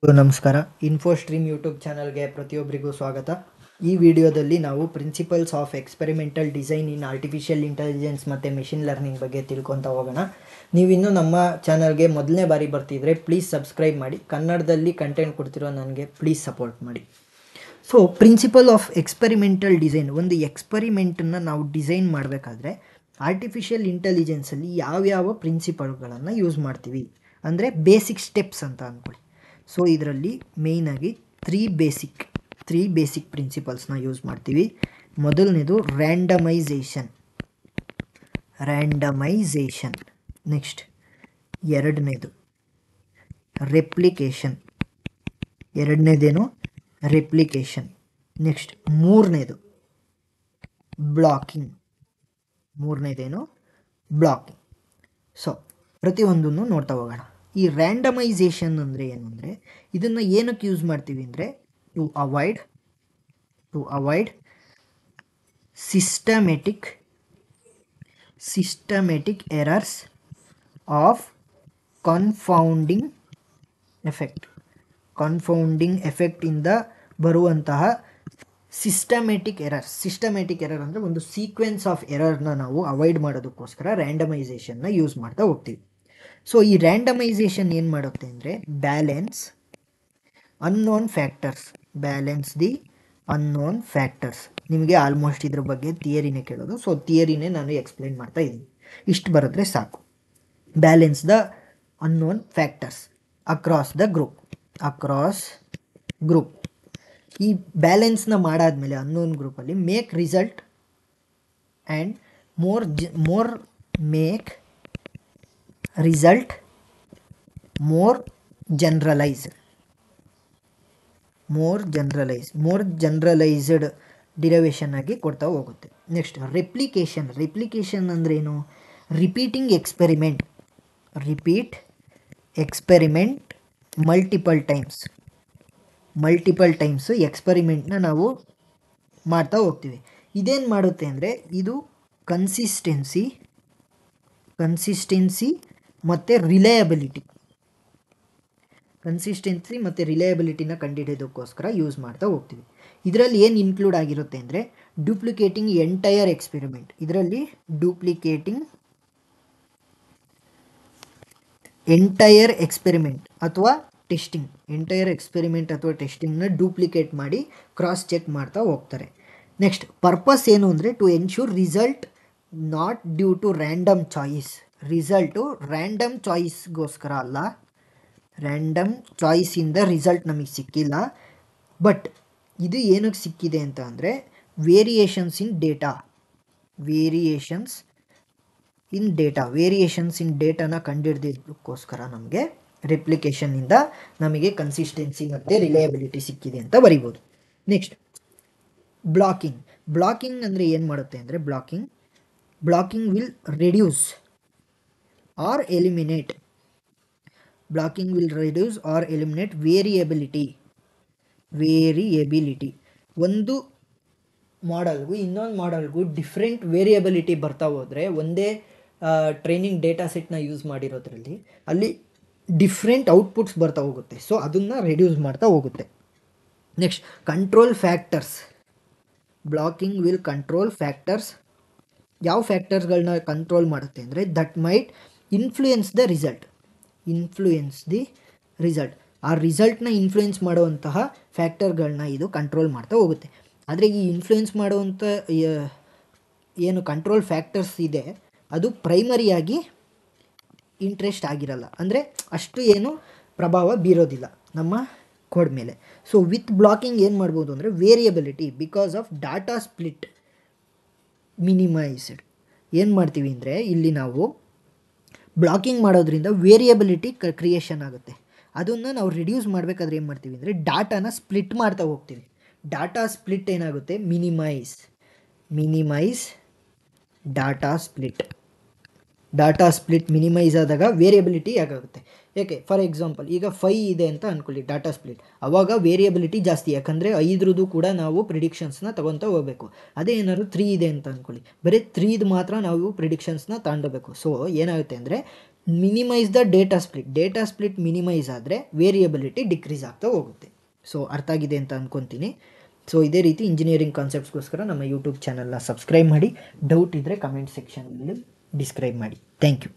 ನಮಸ್ಕಾರ. ಇನ್ಫೋಸ್ಟ್ರೀಮ್ ಯೂಟ್ಯೂಬ್ ಚಾನಲ್ಗೆ ಪ್ರತಿಯೊಬ್ಬರಿಗೂ ಸ್ವಾಗತ. ಈ ವಿಡಿಯೋದಲ್ಲಿ ನಾವು principles of experimental design in artificial intelligence ಮತ್ತು ಮೆಷಿನ್ ಲರ್ನಿಂಗ್ ಬಗ್ಗೆ ತಿಳ್ಕೊತಾ ಹೋಗೋಣ. ನೀವಿನ್ನೂ ನಮ್ಮ ಚಾನಲ್ಗೆ ಮೊದಲನೇ ಬಾರಿ ಬರ್ತಿದ್ರೆ ಪ್ಲೀಸ್ ಸಬ್ಸ್ಕ್ರೈಬ್ ಮಾಡಿ. ಕನ್ನಡದಲ್ಲಿ ಕಂಟೆಂಟ್ ಕೊಡ್ತಿರೋ ನನಗೆ ಪ್ಲೀಸ್ ಸಪೋರ್ಟ್ ಮಾಡಿ. So principle of experimental design, ಒಂದು ಎಕ್ಸ್ಪೆರಿಮೆಂಟನ್ನು ನಾವು ಡಿಸೈನ್ ಮಾಡಬೇಕಾದ್ರೆ ಆರ್ಟಿಫಿಷಿಯಲ್ ಇಂಟೆಲಿಜೆನ್ಸಲ್ಲಿ ಯಾವ್ಯಾವ ಪ್ರಿನ್ಸಿಪಲ್ಗಳನ್ನು ಯೂಸ್ ಮಾಡ್ತೀವಿ ಅಂದರೆ ಬೇಸಿಕ್ ಸ್ಟೆಪ್ಸ್ ಅಂತ ಅಂದ್ಕೊಳ್ಳಿ. ಸೊ ಇದರಲ್ಲಿ ಮೇಯ್ನಾಗಿ ತ್ರೀ ಬೇಸಿಕ್ ಪ್ರಿನ್ಸಿಪಲ್ಸ್ನ ಯೂಸ್ ಮಾಡ್ತೀವಿ. ಮೊದಲನೇದು ರ್ಯಾಂಡಮೈಸೇಷನ್. ನೆಕ್ಸ್ಟ್ ಎರಡನೇದು ರೆಪ್ಲಿಕೇಶನ್. ನೆಕ್ಸ್ಟ್ ಮೂರನೇದು ಬ್ಲಾಕಿಂಗ್. ಸೊ ಪ್ರತಿಯೊಂದನ್ನು ನೋಡ್ತಾ ಹೋಗೋಣ. ಈ ರ್ಯಾಂಡಮೈಸೇಷನ್ ಅಂದರೆ ಏನು ಅಂದರೆ, ಇದನ್ನು ಏನಕ್ಕೆ ಯೂಸ್ ಮಾಡ್ತೀವಿ ಅಂದರೆ to avoid systematic errors of confounding ಎಫೆಕ್ಟಿಂದ ಬರುವಂತಹ ಸಿಸ್ಟಮೆಟಿಕ್ ಎರರ್ ಅಂದರೆ ಒಂದು ಸೀಕ್ವೆನ್ಸ್ ಆಫ್ ಎರರ್ನ ನಾವು ಅವಾಯ್ಡ್ ಮಾಡೋದಕ್ಕೋಸ್ಕರ ರ್ಯಾಂಡಮೈಸೇಷನ್ನ ಯೂಸ್ ಮಾಡ್ತಾ ಹೋಗ್ತೀವಿ. ಸೊ ಈ ರ್ಯಾಂಡಮೈಸೇಷನ್ ಏನು ಮಾಡುತ್ತೆ ಅಂದರೆ ಬ್ಯಾಲೆನ್ಸ್ ದಿ ಅನ್ನೋನ್ ಫ್ಯಾಕ್ಟರ್ಸ್. ನಿಮಗೆ ಆಲ್ಮೋಸ್ಟ್ ಇದ್ರ ಬಗ್ಗೆ ಥಿಯರಿನೇ ಕೇಳೋದು, ಸೊ ಥಿಯರಿನೇ ನಾನು ಎಕ್ಸ್ಪ್ಲೈನ್ ಮಾಡ್ತಾ ಇದ್ದೀನಿ. ಇಷ್ಟು ಬರೆದ್ರೆ ಸಾಕು. Balance the unknown factors across group. ಈ ಬ್ಯಾಲೆನ್ಸ್ನ ಮಾಡಾದ್ಮೇಲೆ ಅನ್ನೋನ್ ಗ್ರೂಪಲ್ಲಿ make result and more generalised derivation ಆಗಿ ಕೊಡ್ತಾ ಹೋಗುತ್ತೆ. ನೆಕ್ಸ್ಟ್ ರೆಪ್ಲಿಕೇಶನ್ ಅಂದರೆ ಏನು? ರಿಪೀಟ್ ಎಕ್ಸ್ಪೆರಿಮೆಂಟ್ ಮಲ್ಟಿಪಲ್ ಟೈಮ್ಸ್ ಎಕ್ಸ್ಪೆರಿಮೆಂಟ್ನ ನಾವು ಮಾಡ್ತಾ ಹೋಗ್ತೀವಿ. ಇದೇನು ಮಾಡುತ್ತೆ ಅಂದರೆ ಇದು ಕನ್ಸಿಸ್ಟೆನ್ಸಿ ಮತ್ತು ರಿಲಯಬಿಲಿಟಿನ ಕಂಡುಹಿಡಿಯೋದಕ್ಕೋಸ್ಕರ ಯೂಸ್ ಮಾಡ್ತಾ ಹೋಗ್ತೀವಿ. ಇದರಲ್ಲಿ ಏನು ಇನ್ಕ್ಲೂಡ್ ಆಗಿರುತ್ತೆ ಅಂದರೆ ಡೂಪ್ಲಿಕೇಟಿಂಗ್ ಎಂಟೈರ್ ಎಕ್ಸ್ಪೆರಿಮೆಂಟ್. ಇದರಲ್ಲಿ ಡೂಪ್ಲಿಕೇಟಿಂಗ್ ಎಂಟೈರ್ ಎಕ್ಸ್ಪೆರಿಮೆಂಟ್ ಅಥವಾ ಟೆಸ್ಟಿಂಗ್ನ ಡೂಪ್ಲಿಕೇಟ್ ಮಾಡಿ ಕ್ರಾಸ್ ಚೆಕ್ ಮಾಡ್ತಾ ಹೋಗ್ತಾರೆ. ನೆಕ್ಸ್ಟ್ ಪರ್ಪಸ್ ಏನು ಅಂದರೆ to ensure result not due to random choice. Result random ಚಾಯ್ಸ್ಗೋಸ್ಕರ ಅಲ್ಲ, ರ್ಯಾಂಡಮ್ ಚಾಯ್ಸಿಂದ ರಿಸಲ್ಟ್ ನಮಗೆ ಸಿಕ್ಕಿಲ್ಲ. ಬಟ್ ಇದು ಏನಕ್ಕೆ ಸಿಕ್ಕಿದೆ ಅಂತ ಅಂದರೆ ವೇರಿಯೇಷನ್ಸ್ ಇನ್ ಡೇಟಾನ ಕಂಡುಹಿಡಿದಕ್ಕೋಸ್ಕರ ನಮಗೆ ರೆಪ್ಲಿಕೇಶನ್ನಿಂದ ನಮಗೆ ಕನ್ಸಿಸ್ಟೆನ್ಸಿ ಮತ್ತು ರಿಲಯಬಿಲಿಟಿ ಸಿಕ್ಕಿದೆ ಅಂತ ಬರಿಬೋದು. ನೆಕ್ಸ್ಟ್ ಬ್ಲಾಕಿಂಗ್ ಅಂದರೆ ಏನು ಮಾಡುತ್ತೆ ಅಂದರೆ blocking will reduce or eliminate variability. ಒಂದು ಮಾಡೆಲ್ಗೂ ಇನ್ನೊಂದು ಮಾಡೆಲ್ಗೂ ಡಿಫ್ರೆಂಟ್ ವೇರಿಯಬಿಲಿಟಿ ಬರ್ತಾ ಹೋದರೆ, ಒಂದೇ ಟ್ರೈನಿಂಗ್ ಡೇಟಾ ಸೆಟ್ನ ಯೂಸ್ ಮಾಡಿರೋದ್ರಲ್ಲಿ ಅಲ್ಲಿ ಡಿಫ್ರೆಂಟ್ ಔಟ್ಪುಟ್ಸ್ ಬರ್ತಾ ಹೋಗುತ್ತೆ. ಸೊ ಅದನ್ನು ರೆಡ್ಯೂಸ್ ಮಾಡ್ತಾ ಹೋಗುತ್ತೆ. Next control factors. Blocking will control factors. ಯಾವ ಫ್ಯಾಕ್ಟರ್ಸ್ಗಳನ್ನ ಕಂಟ್ರೋಲ್ ಮಾಡುತ್ತೆ ಅಂದರೆ that might influence the result. ಆ ರಿಸಲ್ಟ್ನ ಇನ್ಫ್ಲೂಯೆನ್ಸ್ ಮಾಡುವಂತಹ ಫ್ಯಾಕ್ಟರ್ಗಳನ್ನ ಇದು ಕಂಟ್ರೋಲ್ ಮಾಡ್ತಾ ಹೋಗುತ್ತೆ. ಆದರೆ ಈ ಇನ್ಫ್ಲೂಯೆನ್ಸ್ ಮಾಡುವಂಥ ಏನು ಕಂಟ್ರೋಲ್ ಫ್ಯಾಕ್ಟರ್ಸ್ ಇದೆ ಅದು ಪ್ರೈಮರಿಯಾಗಿ ಇಂಟ್ರೆಸ್ಟ್ ಆಗಿರಲ್ಲ, ಅಂದರೆ ಅಷ್ಟು ಏನು ಪ್ರಭಾವ ಬೀರೋದಿಲ್ಲ ನಮ್ಮ ಕೋಡ್ ಮೇಲೆ. ಸೊ ವಿತ್ ಬ್ಲಾಕಿಂಗ್ ಏನು ಮಾಡ್ಬೋದು ಅಂದರೆ variability because of data split minimised. ಏನು ಮಾಡ್ತೀವಿ ಅಂದರೆ ಇಲ್ಲಿ ನಾವು ಬ್ಲಾಕಿಂಗ್ ಮಾಡೋದ್ರಿಂದ ವೇರಿಯಬಿಲಿಟಿ ಕ್ರಿಯೇಷನ್ ಆಗುತ್ತೆ. ಅದನ್ನು ನಾವು ರಿಡ್ಯೂಸ್ ಮಾಡಬೇಕಾದ್ರೆ ಏನು ಮಾಡ್ತೀವಿ ಅಂದರೆ ಡಾಟಾನ ಸ್ಪ್ಲಿಟ್ ಮಾಡ್ತಾ ಹೋಗ್ತೀವಿ. ಡಾಟಾ ಸ್ಪ್ಲಿಟ್ ಏನಾಗುತ್ತೆ? Minimise data split. Data split minimise ಆದಾಗ ವೇರಿಯಬಿಲಿಟಿ ಆಗುತ್ತೆ. ಯಾಕೆ ಫಾರ್ ಎಕ್ಸಾಂಪಲ್ ಈಗ 5 ಇದೆ ಅಂತ ಅಂದ್ಕೊಳ್ಳಿ ಡಾಟಾ ಸ್ಪ್ಲಿಟ್, ಆವಾಗ ವೇರಿಯಬಿಲಿಟಿ ಜಾಸ್ತಿ, ಯಾಕಂದರೆ 5ರದ್ದು ಕೂಡ ನಾವು ಪ್ರಿಡಿಕ್ಷನ್ಸ್ನ ತೊಗೊತಾ ಹೋಗಬೇಕು. ಅದೇ ಏನಾದ್ರು 3 ಇದೆ ಅಂತ ಅಂದ್ಕೊಳ್ಳಿ, ಬರೀ 3ದು ಮಾತ್ರ ನಾವು ಪ್ರಿಡಿಕ್ಷನ್ಸ್ನ ತಗೊಂಡೋಗ್ಬೇಕು. ಸೊ ಏನಾಗುತ್ತೆ ಅಂದರೆ minimise the data split minimise ಆದರೆ ವೇರಿಯಬಿಲಿಟಿ ಡಿಕ್ರೀಸ್ ಆಗ್ತಾ ಹೋಗುತ್ತೆ. ಸೊ ಅರ್ಥ ಆಗಿದೆ ಅಂತ ಅಂದ್ಕೊತೀನಿ. ಸೊ ಇದೇ ರೀತಿ ಇಂಜಿನಿಯರಿಂಗ್ ಕಾನ್ಸೆಪ್ಟ್ಸ್ಗೋಸ್ಕರ ನಮ್ಮ ಯೂಟ್ಯೂಬ್ ಚಾನಲ್ನ ಸಬ್ಸ್ಕ್ರೈಬ್ ಮಾಡಿ. ಡೌಟ್ ಇದ್ದರೆ ಕಮೆಂಟ್ ಸೆಕ್ಷನಲ್ಲಿ ಡಿಸ್ಕ್ರೈಬ್ ಮಾಡಿ. Thank you.